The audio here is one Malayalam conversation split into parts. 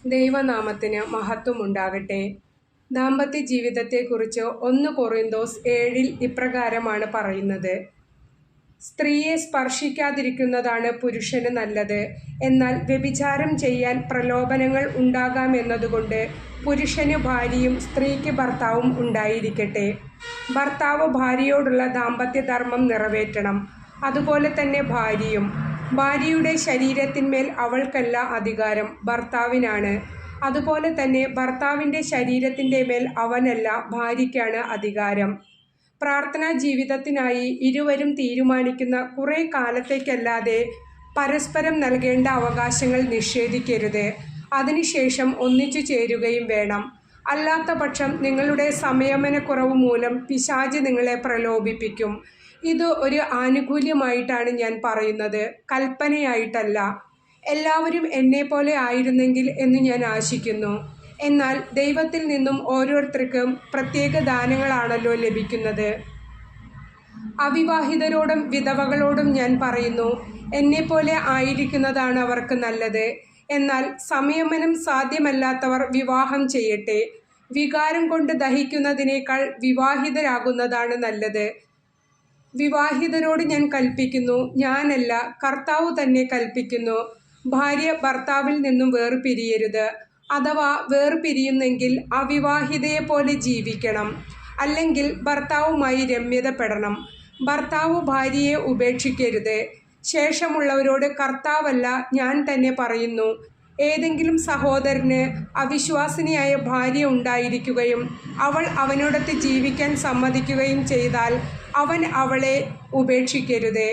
ദൈവനാമത്തിന് മഹത്വമുണ്ടാകട്ടെ. ദാമ്പത്യ ജീവിതത്തെക്കുറിച്ച് 1 കൊറിന്തോസ് 7 ഇപ്രകാരമാണ് പറയുന്നത്: സ്ത്രീയെ സ്പർശിക്കാതിരിക്കുന്നതാണ് പുരുഷന് നല്ലത്. എന്നാൽ വ്യഭിചാരം ചെയ്യാൻ പ്രലോഭനങ്ങൾ ഉണ്ടാകാമെന്നതുകൊണ്ട് പുരുഷന് ഭാര്യയും സ്ത്രീക്ക് ഭർത്താവും ഉണ്ടായിരിക്കട്ടെ. ഭർത്താവ് ഭാര്യയോടുള്ള ദാമ്പത്യധർമ്മം നിറവേറ്റണം. അതുപോലെ തന്നെ ഭാര്യയും. ഭാര്യയുടെ ശരീരത്തിന്മേൽ അവൾക്കല്ല അധികാരം, ഭർത്താവിനാണ്. അതുപോലെ തന്നെ ഭർത്താവിൻ്റെ ശരീരത്തിൻ്റെ മേൽ അവനല്ല, ഭാര്യയ്ക്കാണ് അധികാരം. പ്രാർത്ഥനാ ജീവിതത്തിനായി ഇരുവരും തീരുമാനിക്കുന്ന കുറേ കാലത്തേക്കല്ലാതെ പരസ്പരം നൽകേണ്ട അവകാശങ്ങൾ നിഷേധിക്കരുത്. അതിനുശേഷം ഒന്നിച്ചു ചേരുകയും വേണം. അല്ലാത്ത പക്ഷം നിങ്ങളുടെ സംയമനക്കുറവ് മൂലം പിശാച് നിങ്ങളെ പ്രലോഭിപ്പിക്കും. ഇത് ഒരു ആനുകൂല്യമായിട്ടാണ് ഞാൻ പറയുന്നത്, കൽപ്പനയായിട്ടല്ല. എല്ലാവരും എന്നെപ്പോലെ ആയിരുന്നെങ്കിൽ എന്ന് ഞാൻ ആശിക്കുന്നു. എന്നാൽ ദൈവത്തിൽ നിന്നും ഓരോരുത്തർക്കും പ്രത്യേക ദാനങ്ങളാണല്ലോ ലഭിക്കുന്നത്. അവിവാഹിതരോടും വിധവകളോടും ഞാൻ പറയുന്നു, എന്നെപ്പോലെ ആയിരിക്കുന്നതാണ് അവർക്ക് നല്ലത്. എന്നാൽ സംയമനം സാധ്യമല്ലാത്തവർ വിവാഹം ചെയ്യട്ടെ. വികാരം കൊണ്ട് ദഹിക്കുന്നതിനേക്കാൾ വിവാഹിതരാകുന്നതാണ് നല്ലത്. വിവാഹിതരോട് ഞാൻ കൽപ്പിക്കുന്നു, ഞാനല്ല, കർത്താവ് തന്നെ കൽപ്പിക്കുന്നു, ഭാര്യ ഭർത്താവിൽ നിന്നും വേർപിരിയരുത്. അഥവാ വേർപിരിയുന്നെങ്കിൽ അവിവാഹിതയെപ്പോലെ ജീവിക്കണം. അല്ലെങ്കിൽ ഭർത്താവുമായി രമ്യതപ്പെടണം. ഭർത്താവ് ഭാര്യയെ ഉപേക്ഷിക്കരുത്. ശേഷമുള്ളവരോട് കർത്താവല്ല, ഞാൻ തന്നെ പറയുന്നു, ഏതെങ്കിലും സഹോദരന് അവിശ്വാസിനിയായ ഭാര്യ ഉണ്ടായിരിക്കുകയും അവൾ അവനോടൊത്ത് ജീവിക്കാൻ സമ്മതിക്കുകയും ചെയ്താൽ അവൻ അവളെ ഉപേക്ഷിക്കരുത്.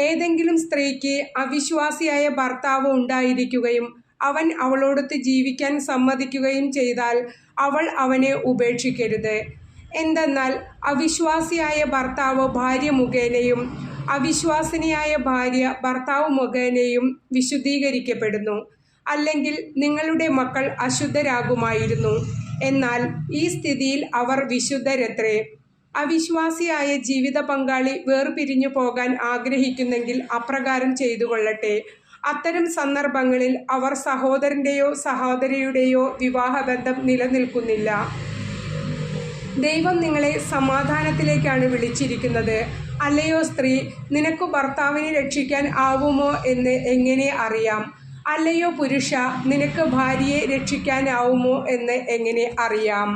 ഏതെങ്കിലും സ്ത്രീക്ക് അവിശ്വാസിയായ ഭർത്താവ് ഉണ്ടായിരിക്കുകയും അവൻ അവളോടൊത്ത് ജീവിക്കാൻ സമ്മതിക്കുകയും ചെയ്താൽ അവൾ അവനെ ഉപേക്ഷിക്കരുത്. എന്തെന്നാൽ അവിശ്വാസിയായ ഭർത്താവ് ഭാര്യ മുഖേനയും അവിശ്വാസിനിയായ ഭാര്യ ഭർത്താവ് മുഖേനയും വിശുദ്ധീകരിക്കപ്പെടുന്നു. അല്ലെങ്കിൽ നിങ്ങളുടെ മക്കൾ അശുദ്ധരാകുമായിരുന്നു. എന്നാൽ ഈ സ്ഥിതിയിൽ അവർ വിശുദ്ധരത്രേ. അവിശ്വാസിയായ ജീവിത പങ്കാളി വേർപിരിഞ്ഞു പോകാൻ ആഗ്രഹിക്കുന്നെങ്കിൽ അപ്രകാരം ചെയ്തുകൊള്ളട്ടെ. അത്തരം സന്ദർഭങ്ങളിൽ അവർ സഹോദരൻ്റെയോ സഹോദരിയുടെയോ വിവാഹബന്ധം നിലനിൽക്കുന്നില്ല. ദൈവം നിങ്ങളെ സമാധാനത്തിലേക്കാണ് വിളിച്ചിരിക്കുന്നത്. അല്ലയോ സ്ത്രീ, നിനക്ക് ഭർത്താവിനെ രക്ഷിക്കാൻ ആവുമോ എന്ന് എങ്ങനെ അറിയാം? അല്ലയോ പുരുഷ, നിനക്ക് ഭാര്യയെ രക്ഷിക്കാനാവുമോ എന്ന് എങ്ങനെ അറിയാം?